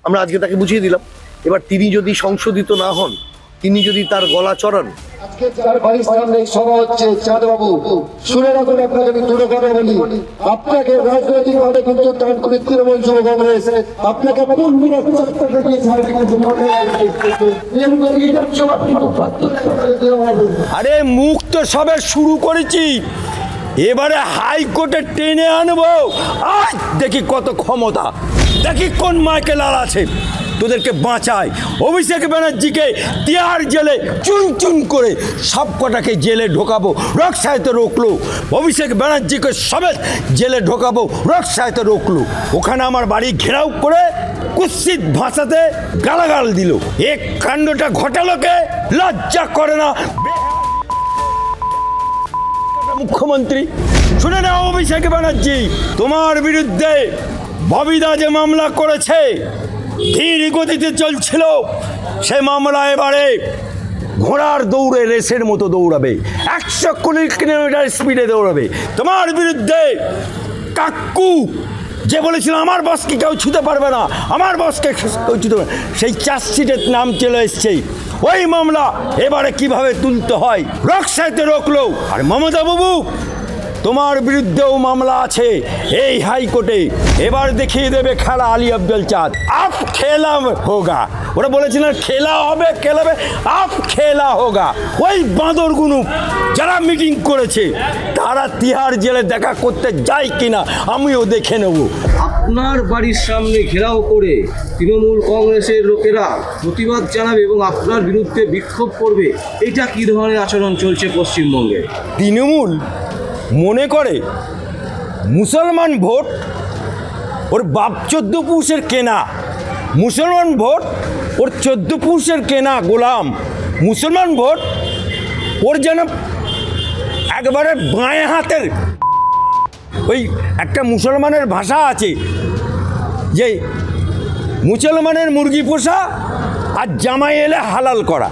আমরা আজকে তাকে বুঝিয়ে দিলাম। এবার তিনি যদি সংশোধিত না হন, তিনি যদি তার গলা চড়ান, আজকে যার বাড়ির সামনে সভা হচ্ছে চাঁদবাবু, শুনে রাখুন, আপনাকে আমি দূরে কথা বলি, আপনাকে রাজনৈতিকভাবে কিন্তু টান করে তৃণমূল যুব কংগ্রেস আপনাকে আরে মুখ তো সবে শুরু করেছি, এবারে হাইকোর্টে টেনে আনবো। আজ দেখি কত ক্ষমতা, দেখি কোন মাইকেলার আছে তোদেরকে বাঁচায়। অভিষেক ব্যানার্জিকে তিহার জেলে চুন চুন করে সব কটাকে জেলে ঢোকাবো, রকসায় তো রোকলো। অভিষেক ব্যানার্জিকে সবে জেলে ঢোকাবো, রকসায় তো রোকলো। ওখানে আমার বাড়ি ঘেরাও করে কুৎসিত ভাষাতে গালাগাল দিল। এক কাণ্ডটা ঘটালোকে লজ্জা করে না মুখ্যমন্ত্রী? শুনে নাও অভিষেক ব্যানার্জি, তোমার বিরুদ্ধে ববিদা যে মামলা করেছে, ধীর গতিতে চলছিল সে মামলা এবারে ঘোড়ার দৌড়ে রেসের মতো দৌড়াবে, 120 কিলোমিটার স্পিডে দৌড়াবে। তোমার বিরুদ্ধে কাক্কু যে বলেছিল আমার বসকে কেউ ছুতে পারবে না, আমার বসকে কেউ ছুতে পারবে না, সেই চার্জশিটের নাম চলে এসছে। ওই মামলা এবারে কিভাবে তুলতে হয় রকসাইতে রোকলো। আর মমতা বাবু, তোমার বিরুদ্ধেও মামলা আছে এই হাইকোর্টে। এবার দেখিয়ে দেবে খেলা আলী আফজল চাঁদ। আপ খেলা হোগা, ওরা বলেছিল খেলা হবে, খেলাবে, আপ খেলা হোগা। ওই বাঁদরগুলো যারা মিটিং করেছে তারা তিহার জেলে দেখা করতে যায় কিনা আমিও দেখে নেব। আপনার বাড়ির সামনে ঘেরাও করে তৃণমূল কংগ্রেসের লোকেরা প্রতিবাদ জানাবে এবং আপনার বিরুদ্ধে বিক্ষোভ করবে, এটা কি ধরনের আচরণ চলছে পশ্চিমবঙ্গে? তৃণমূল মনে করে মুসলমান ভোট ওর বাপ 14 পুরুষের কেনা, মুসলমান ভোট ওর 14 পুরুষের কেনা গোলাম, মুসলমান ভোট ওর যেন একবারে বাঁয়ে হাতের। ওই একটা মুসলমানের ভাষা আছে যে মুসলমানের মুরগি পোষা আর জামাই এলে হালাল করা।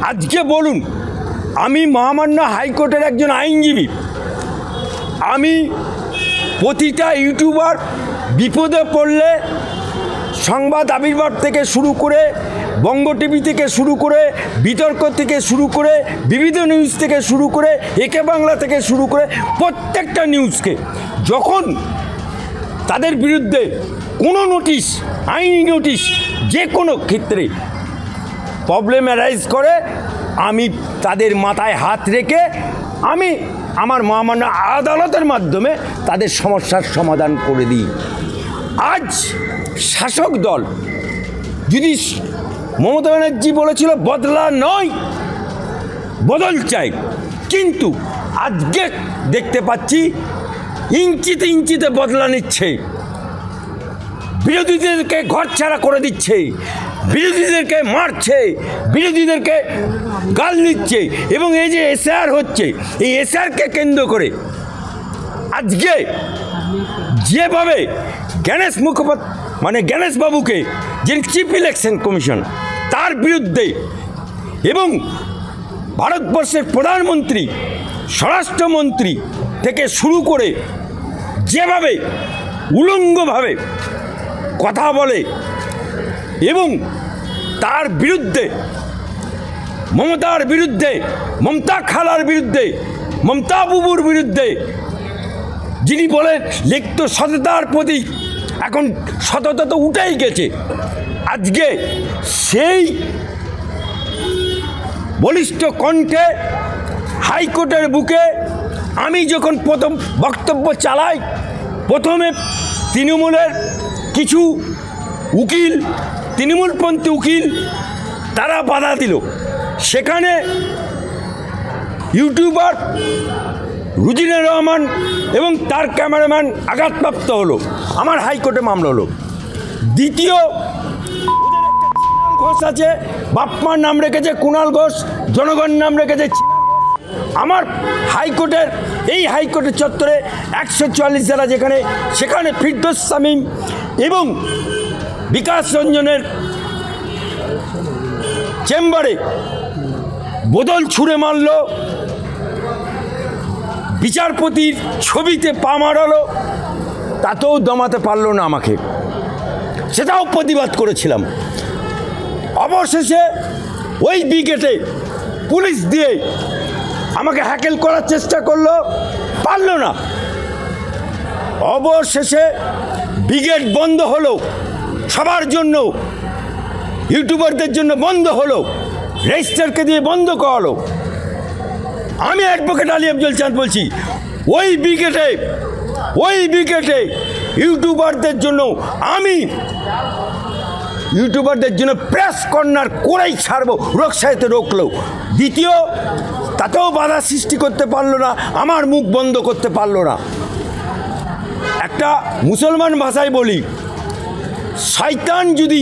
আজকে বলুন, আমি মহামান্য হাইকোর্টের একজন আইনজীবী, আমি প্রতিটা ইউটিউবার বিপদে পড়লে সংবাদ আবির্ভাব থেকে শুরু করে, বঙ্গ টিভি থেকে শুরু করে, বিতর্ক থেকে শুরু করে, বিবিধ নিউজ থেকে শুরু করে, একে বাংলা থেকে শুরু করে প্রত্যেকটা নিউজকে যখন তাদের বিরুদ্ধে কোনো নোটিশ, আইনি নোটিশ যে কোনো ক্ষেত্রে প্রবলেম অ্যারাইজ করে, আমি তাদের মাথায় হাত রেখে আমি আমার মহামান্য আদালতের মাধ্যমে তাদের সমস্যার সমাধান করে দিই। আজ শাসক দল যদি মমতা ব্যানার্জি বলেছিল বদলা নয় বদল চাই, কিন্তু আজকে দেখতে পাচ্ছি ইঞ্চিতে ইঞ্চিতে বদলা নিচ্ছে, বিরোধীদেরকে ঘরছাড়া করে দিচ্ছে, বিরোধীদেরকে মারছে, বিরোধীদেরকে গাল দিচ্ছে। এবং এই যে এসআর হচ্ছে, এই এসআরকে কেন্দ্র করে আজকে যেভাবে গণেশ মুখোপাধ্যায় মানে গণেশ বাবুকে, যিনি চিফ ইলেকশন কমিশন, তার বিরুদ্ধে এবং ভারতবর্ষের প্রধানমন্ত্রী, স্বরাষ্ট্রমন্ত্রী থেকে শুরু করে যেভাবে উলঙ্গভাবে কথা বলে এবং তার বিরুদ্ধে, মমতার বিরুদ্ধে, মমতা খালার বিরুদ্ধে, মমতা বুবুর বিরুদ্ধে, যিনি বলে লিখিত সততার প্রতীক, এখন সততা তো উঠেই গেছে। আজকে সেই বলিষ্ঠ কণ্ঠে হাইকোর্টের বুকে আমি যখন প্রথম বক্তব্য চালাই, প্রথমে তৃণমূলের কিছু উকিল, তৃণমূলপন্থী উকিল, তারা বাধা দিল। সেখানে ইউটিউবার রুজিনা রহমান এবং তার ক্যামেরাম্যান আঘাতপ্রাপ্ত হলো, আমার হাইকোর্টে মামলা হলো। দ্বিতীয়, কুণাল ঘোষ আছে, বাপমার নাম রেখেছে কুণাল ঘোষ, জনগণ নাম রেখেছে। আমার হাইকোর্টের এই হাইকোর্টের চত্বরে 144 ধারা যেখানে, সেখানে ফিরদৌস শামীম এবং বিকাশ রঞ্জনের চেম্বারে বোতল ছুঁড়ে মারল, বিচারপতির ছবিতে পা মারালো, তাতেও দমাতে পারল না আমাকে। সেটাও প্রতিবাদ করেছিলাম। অবশেষে ওই ব্রিগেডে পুলিশ দিয়ে আমাকে হ্যাকেল করার চেষ্টা করলো, পারল না। অবশেষে ব্রিগেড বন্ধ হলো, সবার জন্য, ইউটিউবারদের জন্য বন্ধ হলো, রেজিস্টারকে দিয়ে বন্ধ করালো। আমি অ্যাডভোকেট আলী আফজল চাঁদ বলছি, ওই ব্রিগেডে ইউটিউবারদের জন্য ইউটিউবারদের জন্য প্রেস কর্নার করেই ছাড়বো, রোকসাইতে রোকলো। দ্বিতীয়, তাতেও বাধা সৃষ্টি করতে পারলো না, আমার মুখ বন্ধ করতে পারলো না। একটা মুসলমান ভাষায় বলি, শয়তান যদি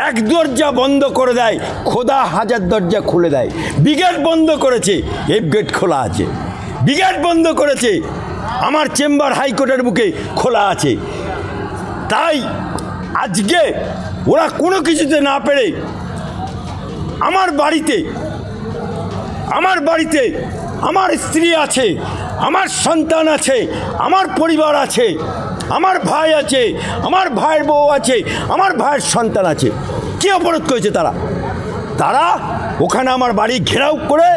এক দরজা বন্ধ করে দেয়, খোদা হাজার দরজা খুলে দেয়। ব্রিগেড বন্ধ করেছে, এফ গেট খোলা আছে। ব্রিগেড বন্ধ করেছে, আমার চেম্বার হাইকোর্টের বুকে খোলা আছে। তাই আজকে ওরা কোনো কিছুতে না পেরে আমার বাড়িতে আমার স্ত্রী আছে, আমার সন্তান আছে, আমার পরিবার আছে, আমার ভাই আছে, আমার ভাইয়ের বউ আছে, আমার ভাইয়ের সন্তান আছে। কী অপরাধ করেছে তারা? ওখানে আমার বাড়ি ঘেরাও করে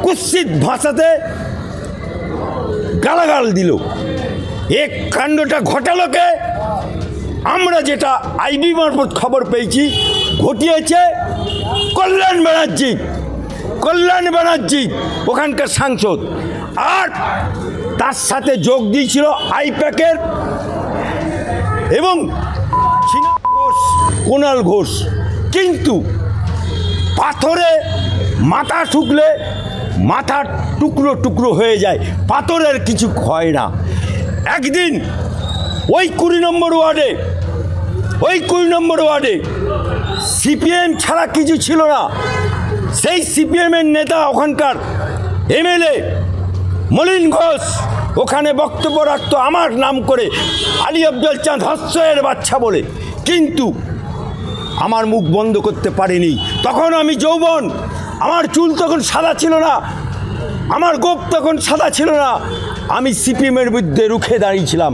কুৎসিত ভাষাতে গালাগাল দিল। এক কাণ্ডটা ঘটালোকে আমরা যেটা আইবি মারফত খবর পেয়েছি, ঘটিয়েছে কল্যাণ ব্যানার্জি ওখানকার সাংসদ, আর তার সাথে যোগ দিয়েছিল আইপ্যাকের এবং কুণাল ঘোষ। কিন্তু পাথরে মাথা ঠুকলে মাথা টুকরো টুকরো হয়ে যায়, পাথরের কিছু হয় না। একদিন ওই 20 নম্বর ওয়ার্ডে সিপিএম ছাড়া কিছু ছিল না। সেই সিপিএমের নেতা, ওখানকার এমএলএ মলিন ঘোষ ওখানে বক্তব্য রাখতো আমার নাম করে, আলী আফজল চাঁদ হস্যের বাচ্চা বলে। কিন্তু আমার মুখ বন্ধ করতে পারিনি। তখন আমি যৌবন, আমার চুল তখন সাদা ছিল না, আমার গোপ তখন সাদা ছিল না। আমি সিপিএমের বিরুদ্ধে রুখে দাঁড়িয়েছিলাম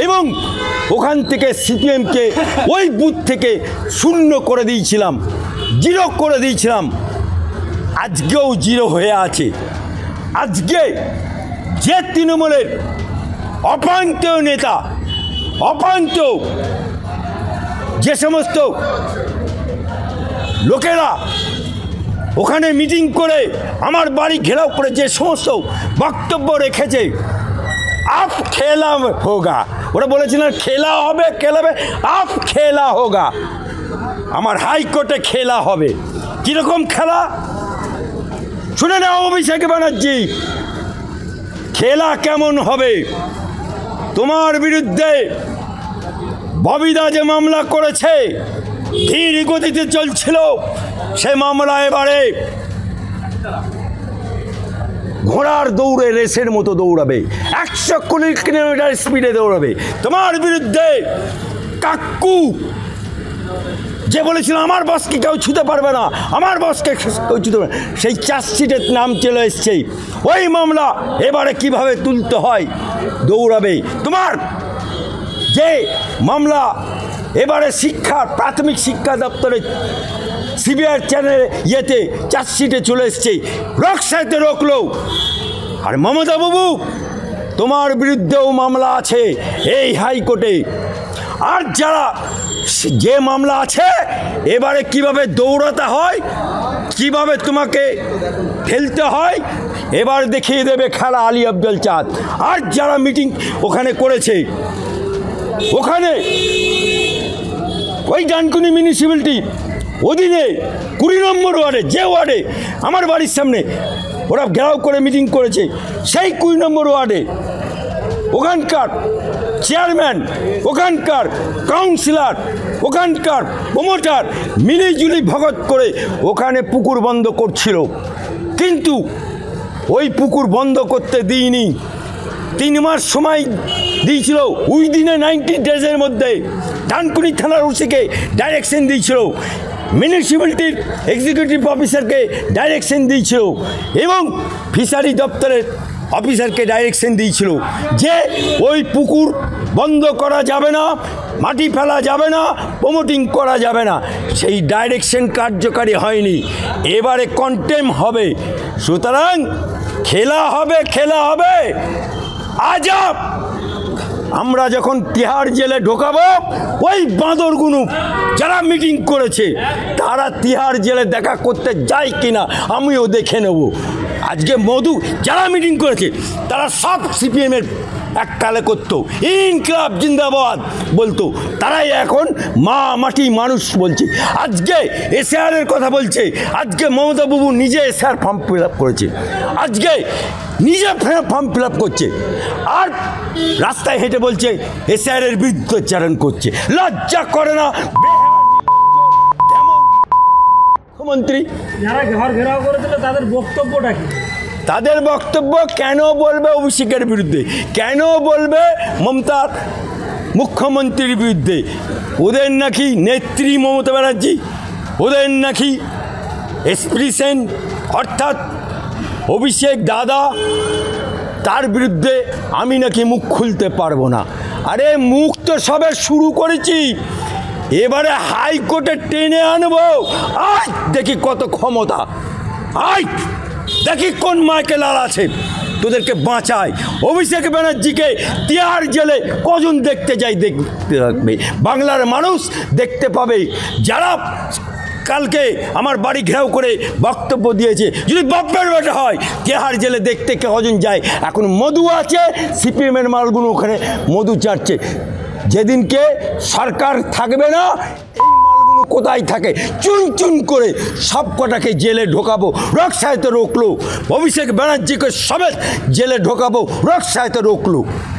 এবং ওখান থেকে সিপিএমকে ওই বুথ থেকে শূন্য করে দিয়েছিলাম, জিরো করে দিয়েছিলাম। আজকেও জিরো হয়ে আছে। আজকে যে তৃণমূলের অপান্ত নেতা, যে সমস্ত লোকেরা ওখানে মিটিং করে আমার বাড়ি ঘেরাও করে যে সমস্ত বক্তব্য রেখেছে, আপ খেলা হোগা, ওরা বলেছিলেন খেলা হবে, আপ খেলা হোগা। আমার হাইকোর্টে খেলা হবে। কীরকম খেলা শুনে নাও অভিষেক ব্যানার্জি, খেলা কেমন হবে? তোমার বিরুদ্ধে ববিদা যে মামলা করেছে, ধীর গতিতে চলছিল, সে মামলা এবারে ঘোড়ার দৌড়ে রেসের মতো দৌড়াবে, 120 কিলোমিটার স্পিডে দৌড়াবে। তোমার বিরুদ্ধে কাক্কু যে বলেছিল আমার বসকে কেউ ছুতে পারবে না, আমার বসকে কেউ ছুতে পারবে না, সেই চার্জশিটের নাম চলে এসছে। ওই মামলা এবারে কিভাবে তুলতে হয় দৌড়াবে। তোমার যে মামলা এবারে প্রাথমিক শিক্ষা দপ্তরে সিবিআই চ্যানেলে চার্জশিটে চলে এসছে, রকসাইতে রোকলো। আর মমতা বাবু, তোমার বিরুদ্ধেও মামলা আছে এই হাইকোর্টে। আর যে মামলা আছে, এবারে কিভাবে দৌড়াতে হয়, কিভাবে তোমাকে ফেলতে হয়, এবার দেখিয়ে দেবে খেলা আলী আফজল চাঁদ। আর যারা মিটিং ওখানে করেছে, ওখানে ওই ডানকুনি মিউনিসিপ্যালিটি অধীনে 20 নম্বর ওয়ার্ডে, যে ওয়ার্ডে আমার বাড়ির সামনে ওরা ঘেরাও করে মিটিং করেছে, সেই 20 নম্বর ওয়ার্ডে ওখানকার চেয়ারম্যান, ওখানকার কাউন্সিলর, ওখানকার প্রমোটার মিলিজুলি ভগত করে ওখানে পুকুর বন্ধ করছিল। কিন্তু ওই পুকুর বন্ধ করতে দিইনি, 3 মাস সময় দিয়েছিল। উইদিনে 90 ডেজের মধ্যে ডানকুনি থানার ওসিকে ডাইরেকশন দিয়েছিল, মিউনিসিপ্যালিটির এক্সিকিউটিভ অফিসারকে ডাইরেকশন দিয়েছিল এবং ফিশারি দপ্তরের অফিসারকে ডাইরেকশন দিয়েছিল যে ওই পুকুর বন্ধ করা যাবে না, মাটি ফেলা যাবে না, প্রমোটিং করা যাবে না। সেই ডাইরেকশন কার্যকারী হয়নি, এবারে কন্টেম হবে। সুতরাং খেলা হবে। আজব আমরা যখন তিহার জেলে ঢোকাবো, ওই বাঁদরগুলো যারা মিটিং করেছে তারা তিহার জেলে দেখা করতে যায় কিনা আমিও দেখে নেব। আজকে মধু যারা মিটিং করেছে তারা সব সিপিএমের এককালে করতো, ইনকলাব জিন্দাবাদ বলতো, তারাই এখন মা মাটি মানুষ বলছে। আজকে এসআরের কথা বলছে, আজকে মমতা বাবু নিজে এসআর ফর্ম ফিল আপ করেছে, আজকে নিজে ফর্ম ফিল আপ করছে, আর রাস্তায় হেঁটে বলছে এসআরের বিরুদ্ধচারণ করছে। লজ্জা করে না মুখ্যমন্ত্রী? যারা ঘর ঘেরাও করেছিল তাদের বক্তব্যটা কি? তাদের বক্তব্য কেন বলবে অভিষেকের বিরুদ্ধে, কেন বলবে মমতার মুখ্যমন্ত্রীর বিরুদ্ধে? ওদের নাকি নেত্রী মমতা ব্যানার্জি, ওদের নাকি এক্সপ্রেশন অর্থাৎ অভিষেক দাদা, তার বিরুদ্ধে আমি নাকি মুখ খুলতে পারবো না। আরে মুখ তো সবে শুরু করেছি, এবারে হাইকোর্টে টেনে আনবো। আজ দেখি কত ক্ষমতা, আজ দেখি কোন মাইকে লাল আছে, তোদেরকে বাঁচায়। অভিষেক ব্যানার্জিকে তিহার জেলে কজন দেখতে যাই, দেখতে রাখবে বাংলার মানুষ, দেখতে পাবে। যারা কালকে আমার বাড়ি ঘেরাও করে বক্তব্য দিয়েছে, যদি বাপের বেটা হয় তিহার জেলে দেখতে কজন যায়। এখন মধু আছে, সিপিএমের মালগুলো ওখানে মধু চাটছে। যেদিনকে সরকার থাকবে না, এই মালগুলো কোথায় থাকে চুন চুন করে সব কটাকে জেলে ঢোকাবো। রকসাইতে রোকলো, অভিষেক ব্যানার্জিকে সমেত জেলে ঢোকাবো, রকসাইতে রোকলো।